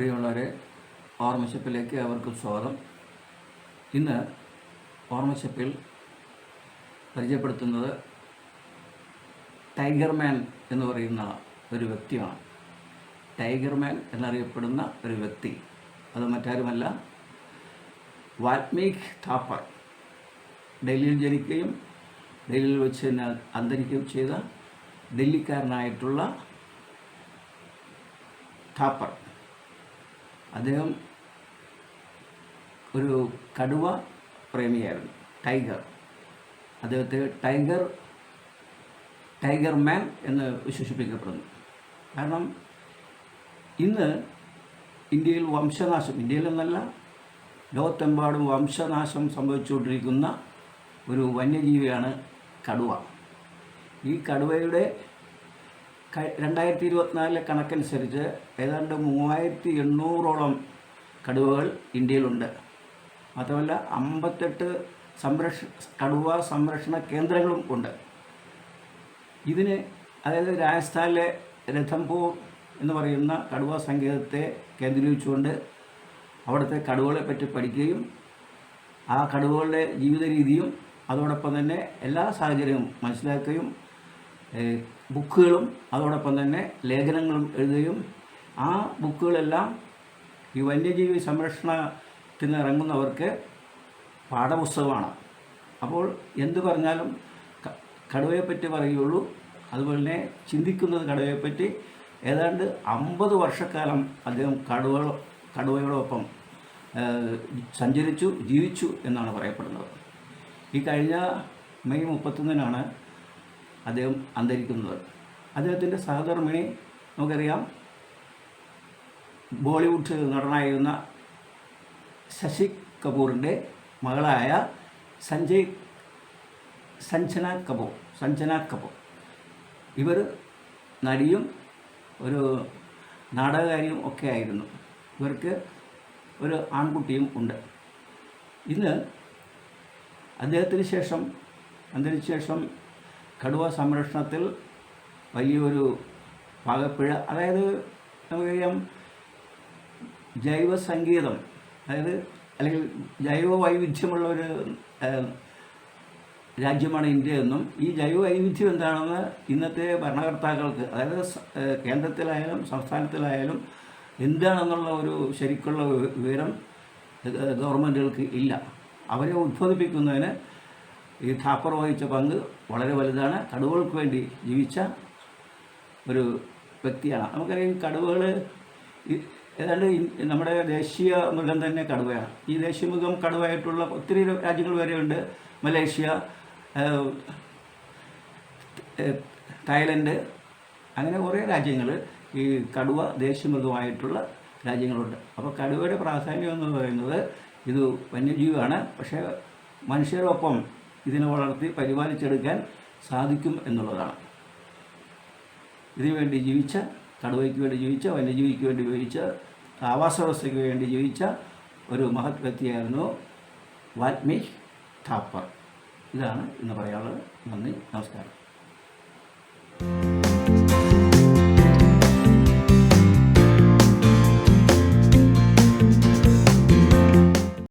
പ്രിയമുള്ളവരെ, ഓർമ്മശപ്പിലേക്ക് അവർക്കും സ്വാഗതം. ഇന്ന് ഓർമ്മശപ്പിൽ പരിചയപ്പെടുത്തുന്നത് ടൈഗർ മാൻ എന്ന് പറയുന്ന ഒരു വ്യക്തിയാണ്. ടൈഗർ മാൻ എന്നറിയപ്പെടുന്ന ഒരു വ്യക്തി അത് മറ്റാരുമല്ല, വാൽമീകി താപ്പർ. ഡൽഹിയിൽ ജനിക്കുകയും ഡൽഹിയിൽ വെച്ച് തന്നെ അന്തരിക്കുകയും ചെയ്ത ഡൽഹിക്കാരനായിട്ടുള്ള താപ്പർ. അദ്ദേഹം ഒരു കടുവ പ്രേമിയായിരുന്നു, ടൈഗർ. അദ്ദേഹത്തെ ടൈഗർ മാൻ എന്ന് വിശേഷിപ്പിക്കപ്പെടുന്നു. കാരണം ഇന്ന് ഇന്ത്യയിൽ വംശനാശം, ഇന്ത്യയിലെന്നല്ല ലോകത്തെമ്പാടും വംശനാശം സംഭവിച്ചുകൊണ്ടിരിക്കുന്ന ഒരു വന്യജീവിയാണ് കടുവ. ഈ കടുവയുടെ 2024 കണക്കനുസരിച്ച് ഏതാണ്ട് 3800ഓളം കടുവകൾ ഇന്ത്യയിലുണ്ട്. മാത്രമല്ല 58 കടുവ സംരക്ഷണ കേന്ദ്രങ്ങളും ഉണ്ട്. ഇതിന് അതായത് രാജസ്ഥാനിലെ രഥംപൂർ എന്ന് പറയുന്ന കടുവ സങ്കേതത്തെ കേന്ദ്രീകരിച്ചുകൊണ്ട് അവിടുത്തെ കടുവകളെ പറ്റി പഠിക്കുകയും ആ കടുവകളുടെ ജീവിത രീതിയും അതോടൊപ്പം തന്നെ എല്ലാ സാഹചര്യവും മനസ്സിലാക്കുകയും ബുക്കുകളും അതോടൊപ്പം തന്നെ ലേഖനങ്ങളും എഴുതുകയും ആ ബുക്കുകളെല്ലാം ഈ വന്യജീവി സംരക്ഷണത്തിന് ഇറങ്ങുന്നവർക്ക് പാഠപുസ്തകമാണ്. അപ്പോൾ എന്ത് പറഞ്ഞാലും കടുവയെപ്പറ്റി പറയുകയുള്ളൂ. അതുപോലെ തന്നെ ചിന്തിക്കുന്നത് കടുവയെപ്പറ്റി. ഏതാണ്ട് 50 വർഷക്കാലം അദ്ദേഹം കടുവയോടൊപ്പം ജീവിച്ചു എന്നാണ് പറയപ്പെടുന്നത്. ഈ കഴിഞ്ഞ മെയ് 31 അദ്ദേഹം അന്തരിക്കുന്നത്. അദ്ദേഹത്തിൻ്റെ സഹധർമ്മിണി നമുക്കറിയാം, ബോളിവുഡ് നടനായിരുന്ന ശശി കപൂറിൻ്റെ മകളായ സഞ്ജന കപൂർ. ഇവർ നടിയും ഒരു നാടകകാരിയും ഒക്കെ ആയിരുന്നു. ഇവർക്ക് ഒരു ആൺകുട്ടിയും ഉണ്ട്. ഇന്ന് അദ്ദേഹത്തിന് ശേഷം കടുവ സംരക്ഷണത്തിൽ വലിയൊരു പാകപ്പിഴ, അതായത് നമുക്കറിയാം ജൈവസംഗീതം, അല്ലെങ്കിൽ ജൈവ വൈവിധ്യമുള്ള ഒരു രാജ്യമാണ് ഇന്ത്യ എന്നും ഈ ജൈവ വൈവിധ്യം എന്താണെന്ന് ഇന്നത്തെ ഭരണകർത്താക്കൾക്ക്, അതായത് കേന്ദ്രത്തിലായാലും സംസ്ഥാനത്തിലായാലും എന്താണെന്നുള്ള ഒരു ശരിക്കുള്ള വിവരം ഗവൺമെൻറ്റുകൾക്ക് ഇല്ല. അവരെ ഉദ്ബോധിപ്പിക്കുന്നതിന് ഈ താപ്പർ വഹിച്ച പങ്ക് വളരെ വലുതാണ്. കടുവകൾക്ക് വേണ്ടി ജീവിച്ച ഒരു വ്യക്തിയാണ്. നമുക്കറിയാം കടുവകൾ ഏതാണ്ട് നമ്മുടെ ദേശീയ മൃഗം തന്നെ കടുവയാണ്. ഈ ദേശീയ മൃഗം കടുവയായിട്ടുള്ള ഒത്തിരി രാജ്യങ്ങൾ വരെയുണ്ട്. മലേഷ്യ, തായ്ലൻഡ്, അങ്ങനെ കുറേ രാജ്യങ്ങൾ ഈ കടുവ ദേശീയ മൃഗമായിട്ടുള്ള രാജ്യങ്ങളുണ്ട്. അപ്പോൾ കടുവയുടെ പ്രാധാന്യം എന്ന് പറയുന്നത് ഇത് വന്യജീവിയാണ്. പക്ഷേ മനുഷ്യരൊപ്പം ഇതിനെ വളർത്തി പരിപാലിച്ചെടുക്കാൻ സാധിക്കും എന്നുള്ളതാണ്. ഇതിനു വേണ്ടി ജീവിച്ച, കടുവയ്ക്ക് വേണ്ടി ജീവിച്ച, വന്യജീവിക്ക് വേണ്ടി ജീവിച്ച, ആവാസ വ്യവസ്ഥയ്ക്ക് വേണ്ടി ജീവിച്ച ഒരു മഹത് വ്യക്തിയായിരുന്നു വാൽമീകി താപ്പർ. ഇതാണ് ഇന്ന് പറയാനുള്ളത്. നന്ദി, നമസ്കാരം.